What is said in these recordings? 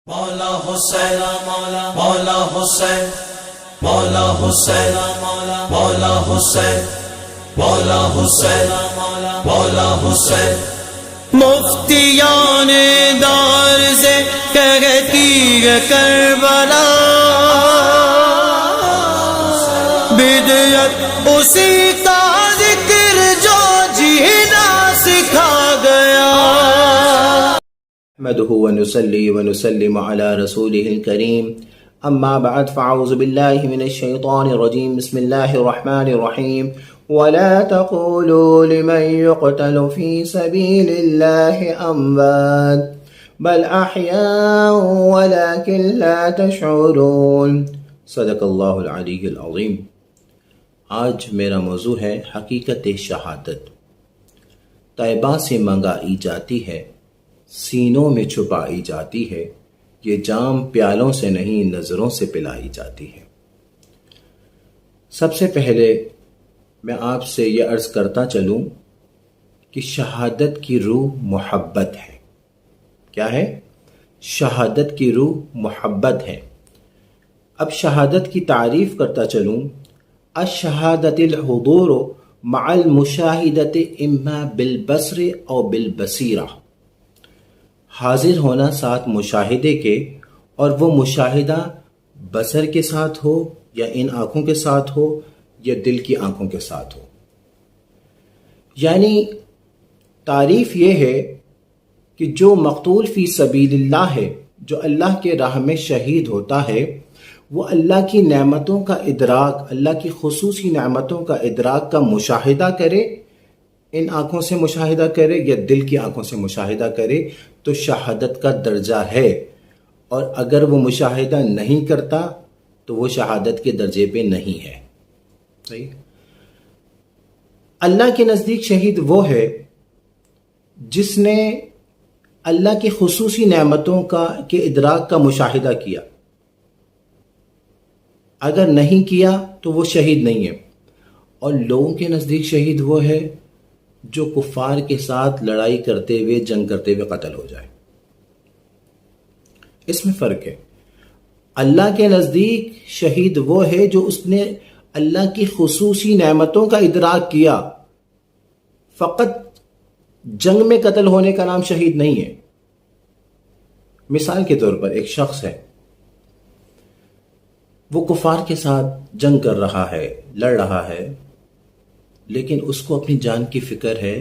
مولا حسین مولا مولا حسین مولا حسین مولا حسین مولا حسین مولا حسین مفتیان دار سے کہتی ہے کربلا بدعت اسی کا ذکر جو جینا سکھا گیا نحمده ونصلي ونسلم على رسوله الكريم أما بعد فأعوذ بالله من الشيطان الرجيم بسم الله الرحمن الرحيم ولا تقولوا لمن يقتل في سبيل الله أموات بل أحياء ولكن لا تشعرون صدق الله العلي العظيم۔ آج میرا موضوع ہے حقیقت شہادت۔ طیبہ سے منگائی جاتی ہے، سینوں میں چھپائی جاتی ہے، یہ جام پیالوں سے نہیں نظروں سے پلائی جاتی ہے۔ سب سے پہلے میں آپ سے یہ عرض کرتا چلوں کہ شہادت کی روح محبت ہے۔ کیا ہے؟ شہادت کی روح محبت ہے۔ اب شہادت کی تعریف کرتا چلوں، الشہادت الحضور مع المشاہدت اما بالبصر او بالبصیرہ، حاضر ہونا ساتھ مشاہدے کے، اور وہ مشاہدہ بصر کے ساتھ ہو یا ان آنکھوں کے ساتھ ہو یا دل کی آنکھوں کے ساتھ ہو۔ یعنی تعریف یہ ہے کہ جو مقتول فی سبیل اللہ ہے، جو اللہ کے راہ میں شہید ہوتا ہے، وہ اللہ کی نعمتوں کا ادراک، اللہ کی خصوصی نعمتوں کا ادراک کا مشاہدہ کرے، ان آنکھوں سے مشاہدہ کرے یا دل کی آنکھوں سے مشاہدہ کرے تو شہادت کا درجہ ہے، اور اگر وہ مشاہدہ نہیں کرتا تو وہ شہادت کے درجے پہ نہیں ہے۔ صحیح؟ اللہ کے نزدیک شہید وہ ہے جس نے اللہ کی خصوصی نعمتوں کے ادراک کا مشاہدہ کیا۔ اگر نہیں کیا تو وہ شہید نہیں ہے۔ اور لوگوں کے نزدیک شہید وہ ہے جو کفار کے ساتھ لڑائی کرتے ہوئے، جنگ کرتے ہوئے قتل ہو جائے۔ اس میں فرق ہے۔ اللہ کے نزدیک شہید وہ ہے جو اس نے اللہ کی خصوصی نعمتوں کا ادراک کیا۔ فقط جنگ میں قتل ہونے کا نام شہید نہیں ہے۔ مثال کے طور پر ایک شخص ہے، وہ کفار کے ساتھ جنگ کر رہا ہے، لڑ رہا ہے، لیکن اس کو اپنی جان کی فکر ہے،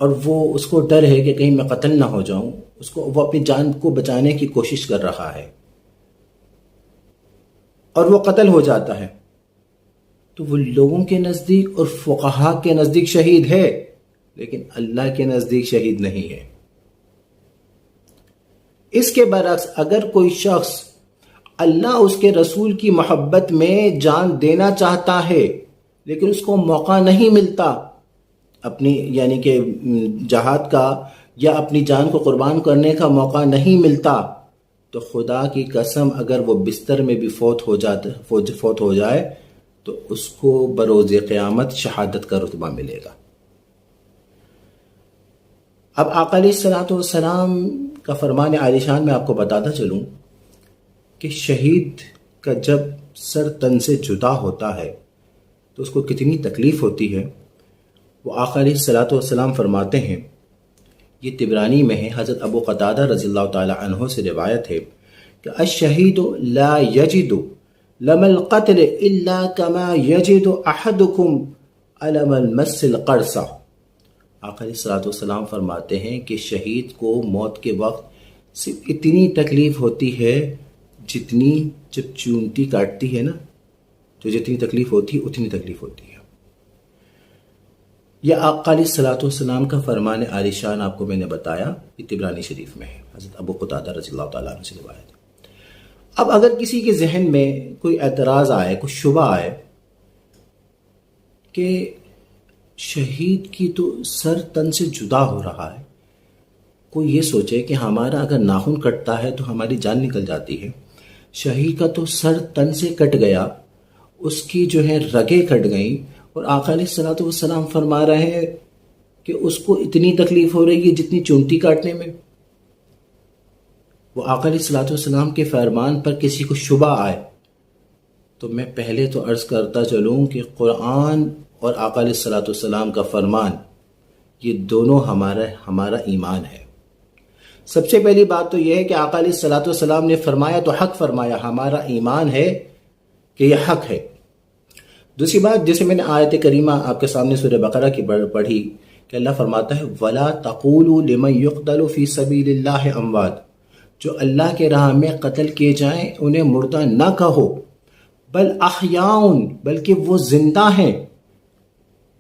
اور اس کو ڈر ہے کہ کہیں میں قتل نہ ہو جاؤں، وہ اپنی جان کو بچانے کی کوشش کر رہا ہے، اور وہ قتل ہو جاتا ہے، تو وہ لوگوں کے نزدیک اور فقہا کے نزدیک شہید ہے، لیکن اللہ کے نزدیک شہید نہیں ہے۔ اس کے برعکس اگر کوئی شخص اللہ اس کے رسول کی محبت میں جان دینا چاہتا ہے لیکن اس کو موقع نہیں ملتا اپنی، یعنی کہ جہاد کا یا اپنی جان کو قربان کرنے کا موقع نہیں ملتا، تو خدا کی قسم اگر وہ بستر میں بھی فوت ہو جائے تو اس کو بروز قیامت شہادت کا رتبہ ملے گا۔ اب آقا علیہ الصلوۃ والسلام کا فرمان عالی شان میں آپ کو بتاتا چلوں کہ شہید کا جب سر تن سے جدا ہوتا ہے تو اس کو کتنی تکلیف ہوتی ہے۔ وہ آقا علیہ الصلوۃ والسلام فرماتے ہیں، یہ طبرانی میں ہے، حضرت ابو قتادہ رضی اللہ تعالی عنہ سے روایت ہے کہ الشہید لا یجد لم القتل الا کما یجد احدکم الم المس القرصہ۔ آقا علیہ الصلوۃ والسلام فرماتے ہیں کہ شہید کو موت کے وقت صرف اتنی تکلیف ہوتی ہے جتنی جب چونٹی کاٹتی ہے نا، تو جتنی تکلیف ہوتی ہے اتنی تکلیف ہوتی ہے۔ یہ آقا علیہ الصلوۃ والسلام کا فرمان عالی شان آپ کو میں نے بتایا، یہ طبرانی شریف میں ہے، حضرت ابو قتادہ رضی اللہ تعالیٰ عنہ سے روایت۔ اب اگر کسی کے ذہن میں کوئی اعتراض آئے، کوئی شبہ آئے کہ شہید کی تو سر تن سے جدا ہو رہا ہے، کوئی یہ سوچے کہ ہمارا اگر ناخن کٹتا ہے تو ہماری جان نکل جاتی ہے، شہید کا تو سر تن سے کٹ گیا، اس کی جو ہے رگیں کٹ گئیں، اور آقا علیہ الصلوۃ والسلام فرما رہے ہیں کہ اس کو اتنی تکلیف ہو رہی ہے جتنی چونٹی کاٹنے میں۔ وہ آقا علیہ الصلوۃ والسلام کے فرمان پر کسی کو شبہ آئے تو میں پہلے تو عرض کرتا چلوں کہ قرآن اور آقا علیہ الصلوۃ والسلام کا فرمان یہ دونوں ہمارا ایمان ہے۔ سب سے پہلی بات تو یہ ہے کہ آقا علیہ الصلوۃ والسلام نے فرمایا تو حق فرمایا، ہمارا ایمان ہے کہ یہ حق ہے۔ دوسری بات، جیسے میں نے آیت کریمہ آپ کے سامنے سورہ بقرہ کی پڑھی کہ اللہ فرماتا ہے وَلَا تَقُولُوا لِمَن يُقْتَلُ فِي سَبِيلِ اللَّهِ أَمْوَاتٌ، جو اللہ کے راہ میں قتل کیے جائیں انہیں مردہ نہ کہو، بل احیاؤن، بلکہ وہ زندہ ہیں،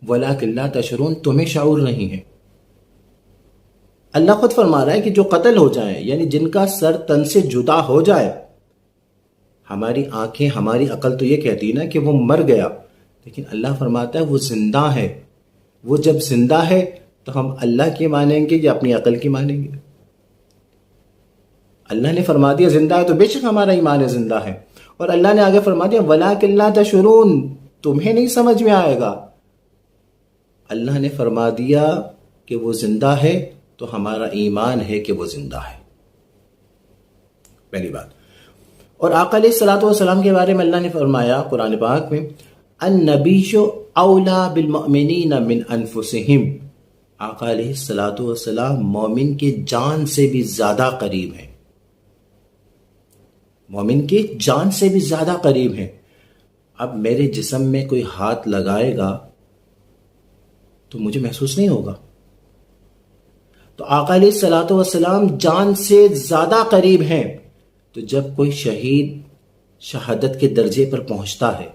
وَلَٰكِن لَا تَشْعُرُونَ، تمہیں شعور نہیں ہے۔ اللہ خود فرما رہا ہے کہ جو قتل ہو جائیں، یعنی جن کا سر تن سے جدا ہو جائے، ہماری آنکھیں ہماری عقل تو یہ کہتی ہے نا کہ وہ مر گیا، لیکن اللہ فرماتا ہے وہ زندہ ہے۔ وہ جب زندہ ہے تو ہم اللہ کی مانیں گے یا اپنی عقل کی مانیں گے؟ اللہ نے فرما دیا زندہ ہے تو بے شک ہمارا ایمان ہے زندہ ہے، اور اللہ نے آگے فرما دیا وَلَٰكِن لَا تَشْعُرُونَ، تمہیں نہیں سمجھ میں آئے گا۔ اللہ نے فرما دیا کہ وہ زندہ ہے تو ہمارا ایمان ہے کہ وہ زندہ ہے، پہلی بات۔ اور آقا علیہ الصلوۃ والسلام کے بارے میں اللہ نے فرمایا قرآن پاک میں النبی اولا بالمؤمنین من انفسہم، آقا علیہ الصلوۃ والسلام مومن کے جان سے بھی زیادہ قریب ہیں، مومن کے جان سے بھی زیادہ قریب ہیں۔ اب میرے جسم میں کوئی ہاتھ لگائے گا تو مجھے محسوس نہیں ہوگا، تو آقا علیہ الصلوۃ والسلام جان سے زیادہ قریب ہیں۔ تو جب کوئی شہید شہادت کے درجے پر پہنچتا ہے،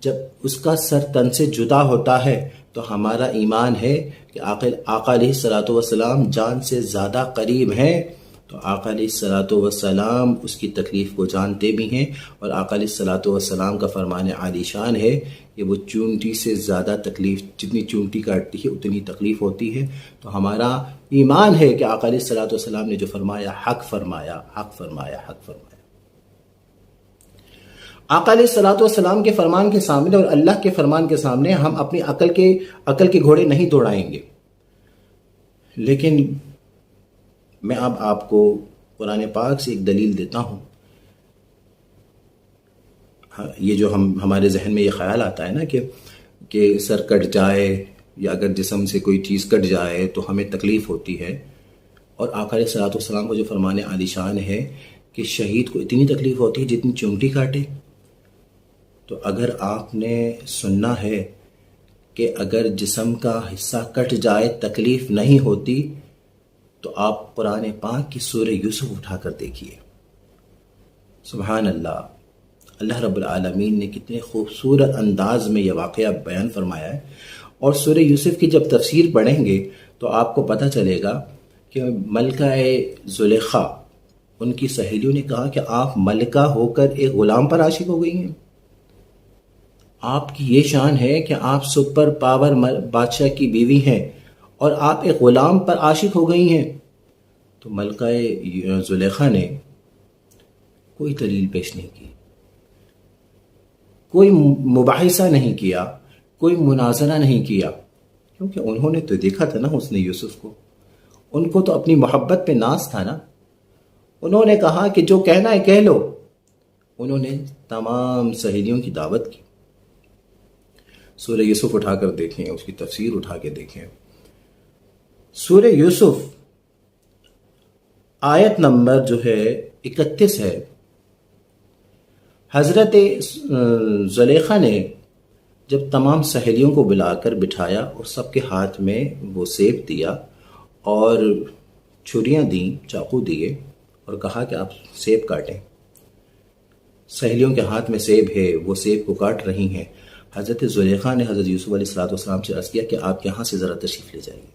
جب اس کا سر تن سے جدا ہوتا ہے، تو ہمارا ایمان ہے کہ آقا علیہ الصلوۃ والسلام جان سے زیادہ قریب ہیں۔ تو آقا علیہ الصلوۃ والسلام اس کی تکلیف کو جانتے بھی ہیں، اور آقا علیہ الصلوۃ والسلام کا فرمان عالی شان ہے کہ وہ چونٹی سے زیادہ تکلیف، جتنی چونٹی کاٹتی ہے اتنی تکلیف ہوتی ہے۔ تو ہمارا ایمان ہے کہ آقا علیہ الصلوۃ والسلام نے جو فرمایا حق فرمایا، حق فرمایا، حق فرمایا۔ آقا علیہ الصلوۃ والسلام کے فرمان کے سامنے اور اللہ کے فرمان کے سامنے ہم اپنی عقل کے گھوڑے نہیں دوڑائیں گے۔ لیکن میں اب آپ کو قرآن پاک سے ایک دلیل دیتا ہوں۔ یہ جو ہمارے ذہن میں یہ خیال آتا ہے نا کہ سر کٹ جائے یا اگر جسم سے کوئی چیز کٹ جائے تو ہمیں تکلیف ہوتی ہے، اور آقا علیہ الصلوۃ والسلام کو جو فرمان عالی شان ہے کہ شہید کو اتنی تکلیف ہوتی ہے جتنی چونٹی کاٹے۔ تو اگر آپ نے سننا ہے کہ اگر جسم کا حصہ کٹ جائے تکلیف نہیں ہوتی، تو آپ قرآن پاک کی سورہ یوسف اٹھا کر دیکھیے۔ سبحان اللہ، اللہ رب العالمین نے کتنے خوبصورت انداز میں یہ واقعہ بیان فرمایا ہے۔ اور سورہ یوسف کی جب تفسیر پڑھیں گے تو آپ کو پتہ چلے گا کہ ملکہ زلیخا، ان کی سہیلیوں نے کہا کہ آپ ملکہ ہو کر ایک غلام پر عاشق ہو گئی ہیں، آپ کی یہ شان ہے کہ آپ سپر پاور بادشاہ کی بیوی ہیں اور آپ ایک غلام پر عاشق ہو گئی ہیں۔ تو ملکہ زلیخا نے کوئی دلیل پیش نہیں کی، کوئی مباحثہ نہیں کیا، کوئی مناظرہ نہیں کیا، کیونکہ انہوں نے تو دیکھا تھا نا حسن یوسف کو، ان کو تو اپنی محبت پہ ناز تھا نا۔ انہوں نے کہا کہ جو کہنا ہے کہہ لو۔ انہوں نے تمام سہیلیوں کی دعوت کی۔ سورہ یوسف اٹھا کر دیکھیں، اس کی تفسیر اٹھا کے دیکھیں۔ سورہ یوسف آیت نمبر جو ہے 31 ہے۔ حضرت زلیخا نے جب تمام سہیلیوں کو بلا کر بٹھایا اور سب کے ہاتھ میں وہ سیب دیا اور چھریاں دیں، چاقو دیے اور کہا کہ آپ سیب کاٹیں۔ سہیلیوں کے ہاتھ میں سیب ہے، وہ سیب کو کاٹ رہی ہیں۔ حضرت زلیخا نے حضرت یوسف علیہ السلام سے عرض کیا کہ آپ یہاں سے ذرا تشریف لے جائیے۔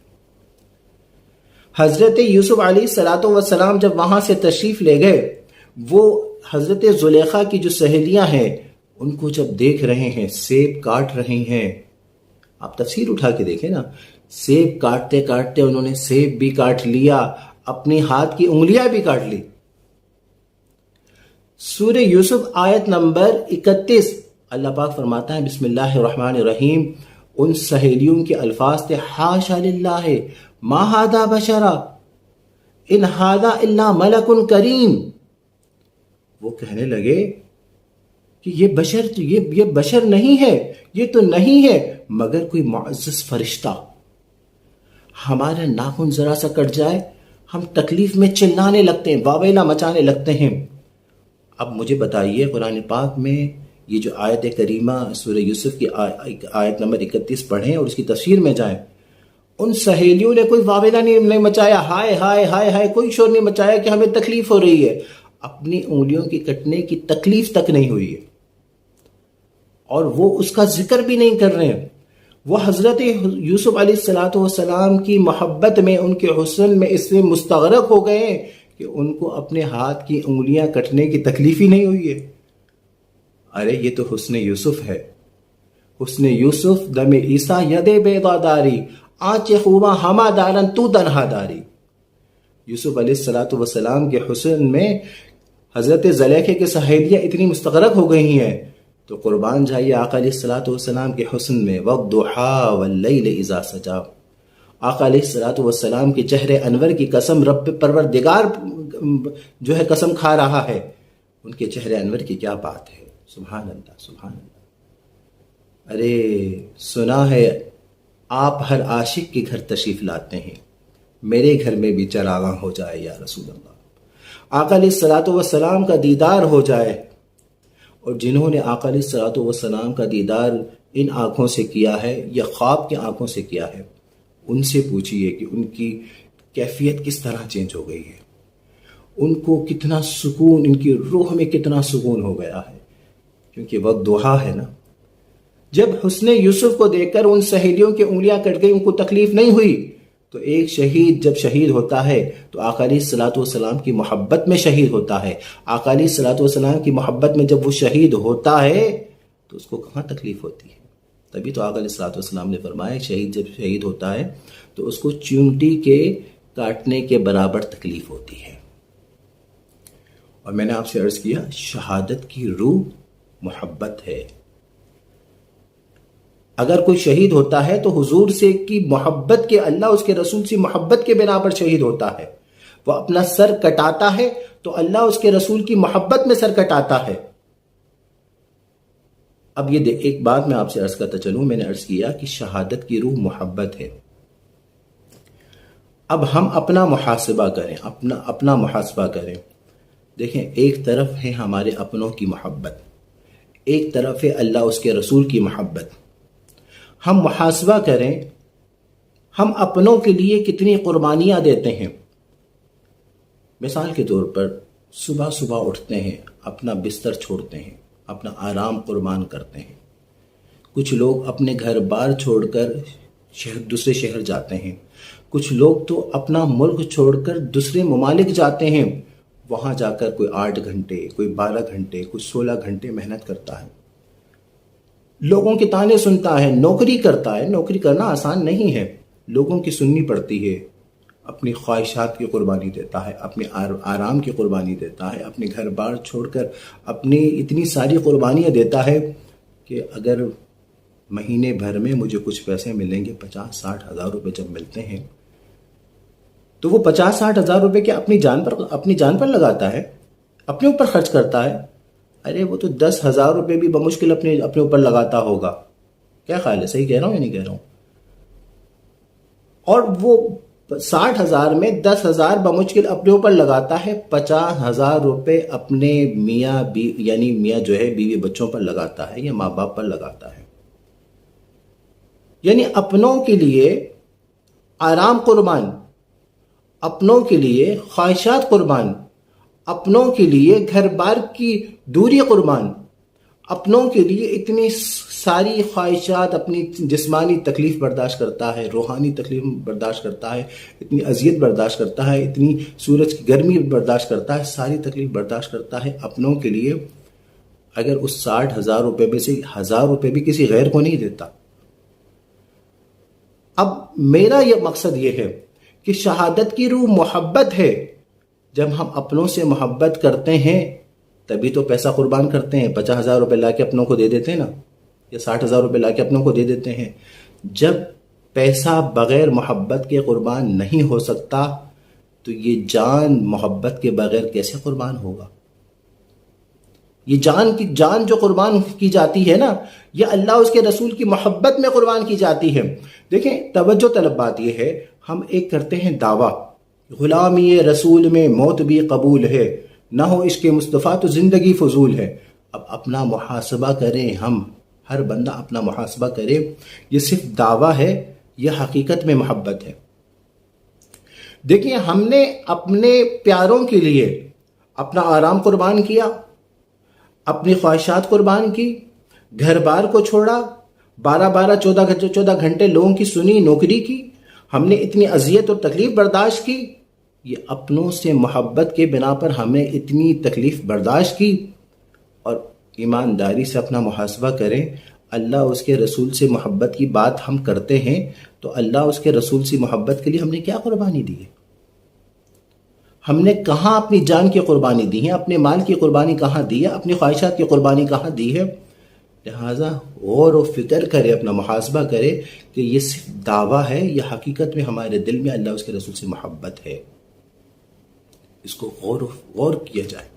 حضرت یوسف علیہ السلام جب وہاں سے تشریف لے گئے، وہ حضرت زلیخا کی جو سہیلیاں ہیں ان کو جب دیکھ رہے ہیں سیب کاٹ رہے ہیں، آپ تفسیر اٹھا کے دیکھیں نا، سیب کاٹتے کاٹتے انہوں نے سیب بھی کاٹ لیا، اپنی ہاتھ کی انگلیاں بھی کاٹ لی۔ سورہ یوسف آیت نمبر 31 اللہ پاک فرماتا ہے بسم اللہ الرحمن الرحیم، ان سہیلیوں کے الفاظ تھے حاشا للہ ما ھذا بشرا، ان ھذا الا ملک کریم. وہ کہنے لگے کہ یہ بشر نہیں ہے، یہ تو نہیں ہے مگر کوئی معزز فرشتہ. ہمارا ناخن ذرا سا کٹ جائے ہم تکلیف میں چلانے لگتے ہیں، واویلا مچانے لگتے ہیں. اب مجھے بتائیے قرآن پاک میں یہ جو آیت کریمہ سورہ یوسف کی آیت نمبر 31 پڑھیں اور اس کی تفسیر میں جائیں، ان سہیلیوں نے کوئی واویلا نہیں مچایا، ہائے ہائے ہائے ہائے، کوئی شور نہیں مچایا کہ ہمیں تکلیف ہو رہی ہے. اپنی انگلیوں کی کٹنے کی تکلیف تک نہیں ہوئی ہے اور وہ اس کا ذکر بھی نہیں کر رہے ہیں. وہ حضرت یوسف علیہ السلام کی محبت میں، ان کے حسن میں اس میں مستغرق ہو گئے ہیں کہ ان کو اپنے ہاتھ کی انگلیاں کٹنے کی تکلیف ہی نہیں ہوئی ہے. ارے یہ تو حسن یوسف ہے. حسن یوسف دم عیسیٰ ید بیضا داری، آنچ خوباں ہما دارن تو تنہا داری. یوسف علیہ السلام کے حسن میں حضرت زلیخا کے سہیلیاں اتنی مستغرق ہو گئی ہیں تو قربان جائیے آقا علیہ السلام کے حسن میں. والضحیٰ واللیل اذا سجا. آقا علیہ السلام کے چہرے انور کی قسم رب پروردگار جو ہے قسم کھا رہا ہے. ان کے چہرے انور کی کیا بات ہے، سبحان اللہ سبحان اللہ. ارے سنا ہے آپ ہر عاشق کے گھر تشریف لاتے ہیں، میرے گھر میں بھی چراغاں ہو جائے یا رسول اللہ. آقا علیہ السلام کا دیدار ہو جائے. اور جنہوں نے آقا علیہ السلام کا دیدار ان آنکھوں سے کیا ہے یا خواب کی آنکھوں سے کیا ہے، ان سے پوچھئے کہ ان کی کیفیت کس طرح چینج ہو گئی ہے، ان کو کتنا سکون، ان کی روح میں کتنا سکون ہو گیا ہے. کیونکہ وقت دوحا ہے نا. جب حسن یوسف کو دیکھ کر ان سہیلیوں کی انگلیاں کٹ گئی، ان کو تکلیف نہیں ہوئی، تو ایک شہید جب شہید ہوتا ہے تو آقا علیہ السلام کی محبت میں شہید ہوتا ہے. آقا علیہ السلام کی محبت میں جب وہ شہید ہوتا ہے تو اس کو کہاں تکلیف ہوتی ہے. تبھی تو آقا علیہ السلام نے فرمایا شہید جب شہید ہوتا ہے تو اس کو چونٹی کے کاٹنے کے برابر تکلیف ہوتی ہے. اور میں نے آپ سے عرض کیا شہادت کی روح محبت ہے. اگر کوئی شہید ہوتا ہے تو حضور سے کی محبت کے، اللہ اس کے رسول سے محبت کے بنا پر شہید ہوتا ہے. وہ اپنا سر کٹاتا ہے تو اللہ اس کے رسول کی محبت میں سر کٹاتا ہے. اب یہ ایک بات میں آپ سے عرض کرتا چلوں، میں نے عرض کیا کہ شہادت کی روح محبت ہے. اب ہم اپنا محاسبہ کریں، اپنا محاسبہ کریں. دیکھیں ایک طرف ہے ہمارے اپنوں کی محبت، ایک طرف ہے اللہ اس کے رسول کی محبت. ہم محاسبہ کریں ہم اپنوں کے لیے کتنی قربانیاں دیتے ہیں. مثال کے طور پر صبح صبح اٹھتے ہیں، اپنا بستر چھوڑتے ہیں، اپنا آرام قربان کرتے ہیں. کچھ لوگ اپنے گھر بار چھوڑ کر دوسرے شہر جاتے ہیں. کچھ لوگ تو اپنا ملک چھوڑ کر دوسرے ممالک جاتے ہیں. وہاں جا کر کوئی 8 گھنٹے، کوئی 12 گھنٹے، کوئی 16 گھنٹے محنت کرتا ہے، لوگوں کے تانے سنتا ہے، نوکری کرتا ہے. نوکری کرنا آسان نہیں ہے، لوگوں کی سننی پڑتی ہے. اپنی خواہشات کی قربانی دیتا ہے، اپنے آرام کی قربانی دیتا ہے، اپنے گھر بار چھوڑ کر اپنی اتنی ساری قربانیاں دیتا ہے کہ اگر مہینے بھر میں مجھے کچھ پیسے ملیں گے، 50-60 ہزار روپے جب ملتے ہیں تو وہ 50-60 ہزار روپے کے اپنی جان پر لگاتا ہے، اپنے اوپر خرچ کرتا ہے. ارے وہ تو 10,000 روپے بھی بمشکل اپنے اوپر لگاتا ہوگا. کیا خیال ہے، صحیح کہہ رہا ہوں یا نہیں کہہ رہا ہوں؟ اور وہ 60,000 میں 10,000 بمشکل اپنے اوپر لگاتا ہے، 50,000 روپے اپنے میاں یعنی میاں جو ہے بیوی بچوں پر لگاتا ہے یا ماں باپ پر لگاتا ہے. یعنی اپنوں کے لیے آرام قربان، اپنوں کے لیے خواہشات قربان، اپنوں کے لیے گھر بار کی دوری قربان، اپنوں کے لیے اتنی ساری خواہشات، اپنی جسمانی تکلیف برداشت کرتا ہے، روحانی تکلیف برداشت کرتا ہے، اتنی اذیت برداشت کرتا ہے، اتنی سورج کی گرمی برداشت کرتا ہے، ساری تکلیف برداشت کرتا ہے اپنوں کے لیے. اگر اس 60,000 روپے میں سے 1,000 روپے بھی کسی غیر کو نہیں دیتا. اب میرا یہ مقصد یہ ہے کہ شہادت کی روح محبت ہے. جب ہم اپنوں سے محبت کرتے ہیں تبھی تو پیسہ قربان کرتے ہیں. 50,000 روپے لا کے اپنوں کو دے دیتے ہیں نا، یا 60,000 روپے لا کے اپنوں کو دے دیتے ہیں. جب پیسہ بغیر محبت کے قربان نہیں ہو سکتا تو یہ جان محبت کے بغیر کیسے قربان ہوگا؟ یہ جان جو قربان کی جاتی ہے نا، یہ اللہ اس کے رسول کی محبت میں قربان کی جاتی ہے۔ دیکھیں، توجہ طلب بات یہ ہے، ہم ایک کرتے ہیں دعویٰ، غلامی رسول میں موت بھی قبول ہے، نہ ہو عشق مصطفیٰ تو زندگی فضول ہے۔ اب اپنا محاسبہ کریں، ہم ہر بندہ اپنا محاسبہ کرے، یہ صرف دعویٰ ہے یا حقیقت میں محبت ہے؟ دیکھیں، ہم نے اپنے پیاروں کے لیے اپنا آرام قربان کیا، اپنی خواہشات قربان کی، گھر بار کو چھوڑا، 14 گھنٹے لوگوں کی سنی، نوکری کی، ہم نے اتنی اذیت اور تکلیف برداشت کی۔ یہ اپنوں سے محبت کے بنا پر ہم نے اتنی تکلیف برداشت کی۔ اور ایمانداری سے اپنا محاسبہ کریں، اللہ اس کے رسول سے محبت کی بات ہم کرتے ہیں تو اللہ اس کے رسول سے محبت کے لیے ہم نے کیا قربانی دی ہے؟ ہم نے کہاں اپنی جان کی قربانی دی ہے، اپنے مال کی قربانی کہاں دی ہے، اپنی خواہشات کی قربانی کہاں دی ہے؟ لہٰذا غور و فکر کرے، اپنا محاسبہ کرے کہ یہ صرف دعویٰ ہے یا حقیقت میں ہمارے دل میں اللہ اس کے رسول سے محبت ہے۔ اس کو غور کیا جائے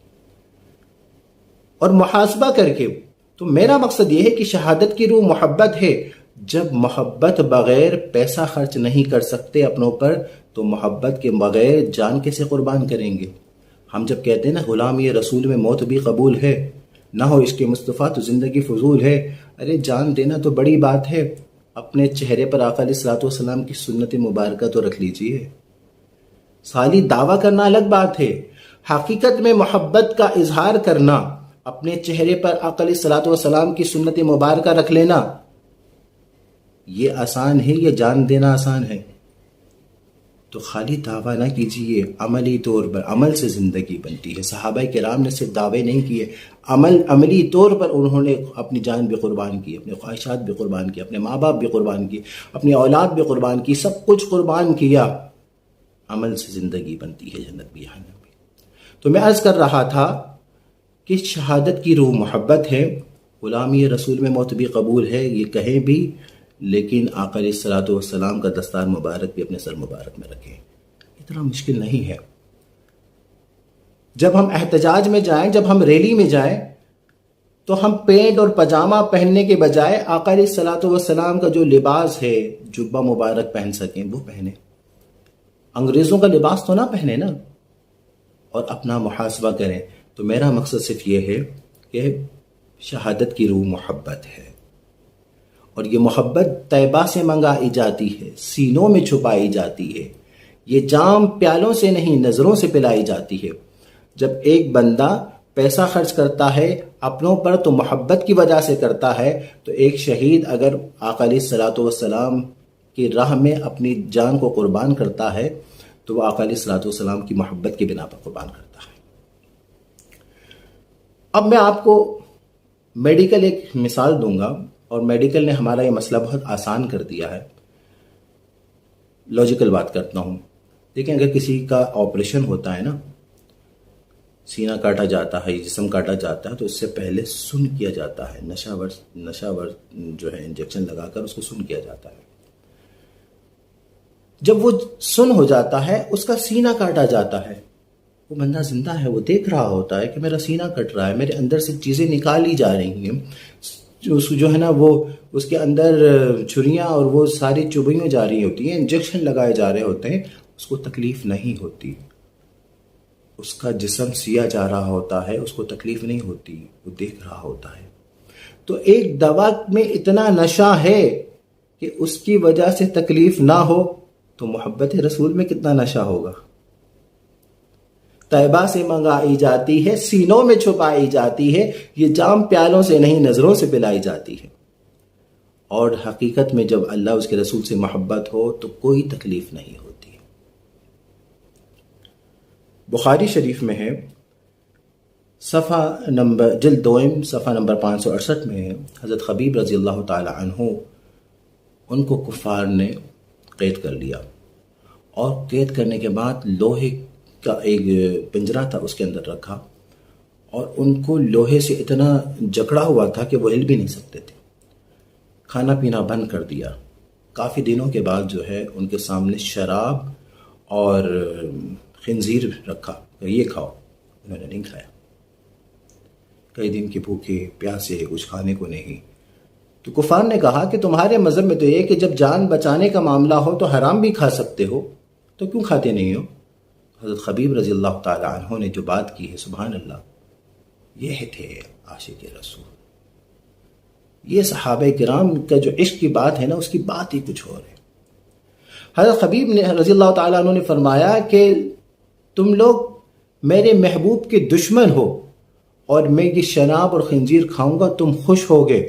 اور محاسبہ کر کے۔ تو میرا مقصد یہ ہے کہ شہادت کی روح محبت ہے۔ جب محبت بغیر پیسہ خرچ نہیں کر سکتے اپنوں پر، تو محبت کے بغیر جان کیسے قربان کریں گے؟ ہم جب کہتے ہیں نا غلامی رسول میں موت بھی قبول ہے، نہ ہو عشق مصطفیٰ تو زندگی فضول ہے، ارے جان دینا تو بڑی بات ہے، اپنے چہرے پر آقا علیہ الصلوۃ والسلام کی سنت مبارکہ تو رکھ لیجئے۔ خالی دعویٰ کرنا الگ بات ہے، حقیقت میں محبت کا اظہار کرنا، اپنے چہرے پر آقا علیہ الصلوۃ والسلام کی سنت مبارکہ رکھ لینا، یہ آسان ہے یا جان دینا آسان ہے؟ تو خالی دعویٰ نہ کیجیے، عملی طور پر، عمل سے زندگی بنتی ہے۔ صحابہ کرام نے صرف دعوے نہیں کیے، عملی طور پر انہوں نے اپنی جان بھی قربان کی، اپنے خواہشات بھی قربان کی، اپنے ماں باپ بھی قربان کی، اپنی اولاد بھی قربان کی، سب کچھ قربان کیا۔ عمل سے زندگی بنتی ہے، جنت بھی جہنم بھی۔ تو میں عرض کر رہا تھا کہ شہادت کی روح محبت ہے، غلامی رسول میں موت بھی قبول ہے، یہ کہیں بھی، لیکن آقا علیہ الصلوۃ والسلام کا دستار مبارک بھی اپنے سر مبارک میں رکھیں۔ اتنا مشکل نہیں ہے۔ جب ہم احتجاج میں جائیں، جب ہم ریلی میں جائیں، تو ہم پینٹ اور پاجامہ پہننے کے بجائے آقا علیہ الصلوۃ والسلام کا جو لباس ہے، جبہ مبارک پہن سکیں وہ پہنیں، انگریزوں کا لباس تو نہ پہنے نا، اور اپنا محاسبہ کریں۔ تو میرا مقصد صرف یہ ہے کہ شہادت کی روح محبت ہے، اور یہ محبت طیبہ سے منگائی جاتی ہے، سینوں میں چھپائی جاتی ہے، یہ جام پیالوں سے نہیں نظروں سے پلائی جاتی ہے۔ جب ایک بندہ پیسہ خرچ کرتا ہے اپنوں پر تو محبت کی وجہ سے کرتا ہے، تو ایک شہید اگر آقا علیہ الصلوۃ والسلام کی راہ میں اپنی جان کو قربان کرتا ہے تو وہ آقا علیہ الصلوۃ والسلام کی محبت کی بنا پر قربان کرتا ہے۔ اب میں آپ کو میڈیکل ایک مثال دوں گا، اور میڈیکل نے ہمارا یہ مسئلہ بہت آسان کر دیا ہے۔ لاجیکل بات کرتا ہوں، دیکھیں اگر کسی کا آپریشن ہوتا ہے نا، سینہ کاٹا جاتا ہے، جسم کاٹا جاتا ہے، تو اس سے پہلے سن کیا جاتا ہے، نشہ ور جو ہے انجیکشن لگا کر اس کو سن کیا جاتا ہے۔ جب وہ سن ہو جاتا ہے، اس کا سینہ کاٹا جاتا ہے، وہ بندہ زندہ ہے، وہ دیکھ رہا ہوتا ہے کہ میرا سینہ کٹ رہا ہے، میرے اندر سے چیزیں نکالی جا رہی ہیں، جو ہے نا وہ اس کے اندر چھریاں اور وہ ساری چبھیاں جا رہی ہوتی ہیں، انجیکشن لگائے جا رہے ہوتے ہیں، اس کو تکلیف نہیں ہوتی۔ اس کا جسم سیا جا رہا ہوتا ہے، اس کو تکلیف نہیں ہوتی، وہ دیکھ رہا ہوتا ہے۔ تو ایک دوا میں اتنا نشہ ہے کہ اس کی وجہ سے تکلیف نہ ہو، تو محبت رسول میں کتنا نشہ ہوگا۔ طیبہ سے منگائی جاتی ہے، سینوں میں چھپائی جاتی ہے، یہ جام پیالوں سے نہیں نظروں سے پلائی جاتی ہے۔ اور حقیقت میں جب اللہ اس کے رسول سے محبت ہو تو کوئی تکلیف نہیں ہوتی۔ بخاری شریف میں ہے، جلد 2 صفحہ نمبر 568 میں ہے، حضرت خبیب رضی اللہ تعالی عنہ، ان کو کفار نے قید کر لیا، اور قید کرنے کے بعد لوہے کا ایک پنجرا تھا، اس کے اندر رکھا، اور ان کو لوہے سے اتنا جکڑا ہوا تھا کہ وہ ہل بھی نہیں سکتے تھے، کھانا پینا بند کر دیا۔ کافی دنوں کے بعد جو ہے ان کے سامنے شراب اور خنزیر رکھا، یہ کھاؤ، انہوں نے نہیں کھایا۔ کئی دن کے بھوکے پیاسے، کچھ کھانے کو نہیں۔ تو کفار نے کہا کہ تمہارے مذہب میں تو یہ کہ جب جان بچانے کا معاملہ ہو تو حرام بھی کھا سکتے ہو، تو کیوں کھاتے نہیں ہو؟ حضرت خبیب رضی اللہ تعالی عنہ نے جو بات کی ہے، سبحان اللہ، یہ تھے عاشق رسول۔ یہ صحابہ کرام کا جو عشق کی بات ہے نا، اس کی بات ہی کچھ اور ہے۔ حضرت خبیب نے رضی اللہ تعالیٰ عنہ نے فرمایا کہ تم لوگ میرے محبوب کے دشمن ہو، اور میں یہ شناب اور خنزیر کھاؤں گا، تم خوش ہوگے،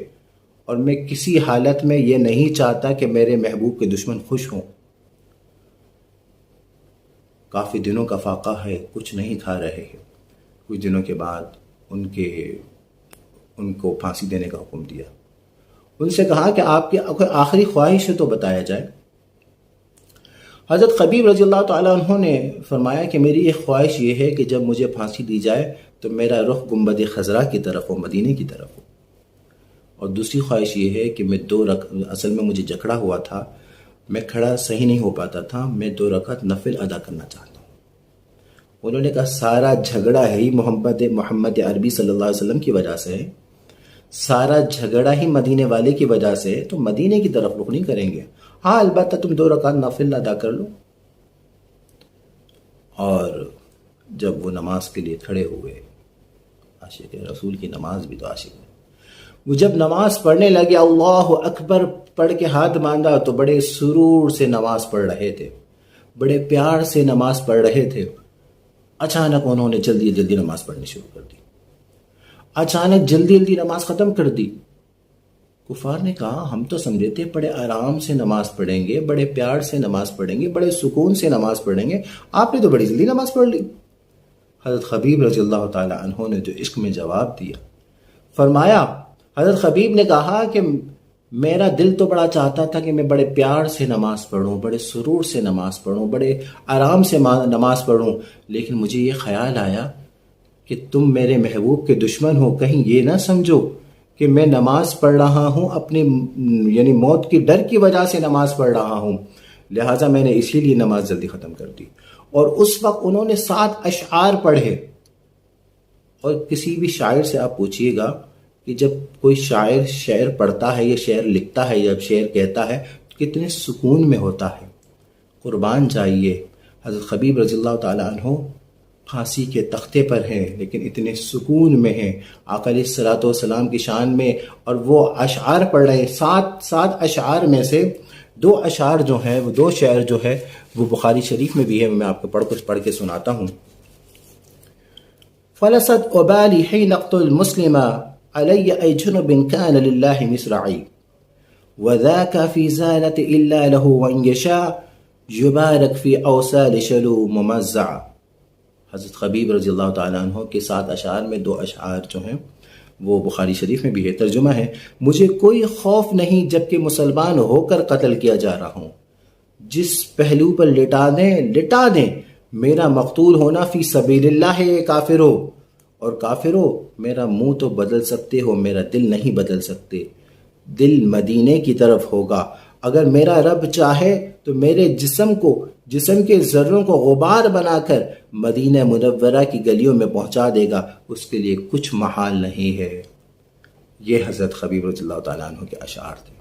اور میں کسی حالت میں یہ نہیں چاہتا کہ میرے محبوب کے دشمن خوش ہوں۔ کافی دنوں کا فاقہ ہے، کچھ نہیں کھا رہے ہیں۔ کچھ دنوں کے بعد ان کو پھانسی دینے کا حکم دیا۔ ان سے کہا کہ آپ کی آخری خواہش ہے تو بتایا جائے۔ حضرت خبیب رضی اللہ تعالیٰ عنہ نے فرمایا کہ میری ایک خواہش یہ ہے کہ جب مجھے پھانسی دی جائے تو میرا رخ گنبد خضرا کی طرف ہو، مدینے کی طرف ہو، اور دوسری خواہش یہ ہے کہ میں اصل میں مجھے جکڑا ہوا تھا، میں کھڑا صحیح نہیں ہو پاتا تھا، میں 2 رکعت نفل ادا کرنا چاہتا ہوں۔ انہوں نے کہا سارا جھگڑا ہے ہی محمد عربی صلی اللہ علیہ وسلم کی وجہ سے، سارا جھگڑا ہی مدینے والے کی وجہ سے، تو مدینے کی طرف رخ نہیں کریں گے، ہاں البتہ تم 2 رکعت نفل ادا کر لو۔ اور جب وہ نماز کے لیے کھڑے ہوئے، عاشق رسول کی نماز بھی تو عاشق ہے، وہ جب نماز پڑھنے لگے، اللہ اکبر پڑھ کے ہاتھ باندھا تو بڑے سرور سے نماز پڑھ رہے تھے، بڑے پیار سے نماز پڑھ رہے تھے۔ اچانک انہوں نے جلدی جلدی نماز پڑھنی شروع کر دی، اچانک جلدی جلدی نماز ختم کر دی۔ کفار نے کہا ہم تو سمجھے تھے بڑے آرام سے نماز پڑھیں گے، بڑے پیار سے نماز پڑھیں گے، بڑے سکون سے نماز پڑھیں گے، آپ نے تو بڑی جلدی نماز پڑھ لی۔ حضرت خبیب رضی اللہ تعالی عنہ نے جو عشق میں جواب دیا، فرمایا، حضرت خبیب نے کہا کہ میرا دل تو بڑا چاہتا تھا کہ میں بڑے پیار سے نماز پڑھوں، بڑے سرور سے نماز پڑھوں، بڑے آرام سے نماز پڑھوں، لیکن مجھے یہ خیال آیا کہ تم میرے محبوب کے دشمن ہو، کہیں یہ نہ سمجھو کہ میں نماز پڑھ رہا ہوں اپنی یعنی موت کی ڈر کی وجہ سے نماز پڑھ رہا ہوں، لہٰذا میں نے اسی لیے نماز جلدی ختم کر دی۔ اور اس وقت انہوں نے 7 اشعار پڑھے۔ اور کسی بھی شاعر سے آپ پوچھئے گا کہ جب کوئی شاعر شعر پڑھتا ہے یا شعر لکھتا ہے یا شعر کہتا ہے کتنے سکون میں ہوتا ہے۔ قربان جائیے، حضرت خبیب رضی اللہ تعالیٰ عنہ پھانسی کے تختے پر ہیں لیکن اتنے سکون میں ہیں، آقا علیہ الصلوۃ والسلام کی شان میں، اور وہ اشعار پڑھ رہے ہیں۔ 7 اشعار میں سے 2 اشعار جو ہیں، وہ 2 شعر جو ہے وہ بخاری شریف میں بھی ہے، میں آپ کو پڑھ کے سناتا ہوں۔ فلست ابالی حين اقتل المسلم علي اي جنب كان لله مصرعي وذاك في زالة الا له وان يشاء يبارك في اوسال شلو ممزع۔ حضرت خبیب رضی اللہ تعالیٰ عنہ کے 7 اشعار میں 2 اشعار جو ہیں وہ بخاری شریف میں بھی ہے۔ ترجمہ ہے، مجھے کوئی خوف نہیں جبکہ مسلمان ہو کر قتل کیا جا رہا ہوں، جس پہلو پر لٹا دیں، میرا مقتول ہونا فی سبیل اللہ ہے کافرو، اور کافرو میرا منہ تو بدل سکتے ہو، میرا دل نہیں بدل سکتے، دل مدینے کی طرف ہوگا۔ اگر میرا رب چاہے تو میرے جسم کے ذروں کو غبار بنا کر مدینہ منورہ کی گلیوں میں پہنچا دے گا، اس کے لیے کچھ محال نہیں ہے۔ یہ حضرت خبیب رضی اللہ تعالیٰ عنہ کے اشعار تھے۔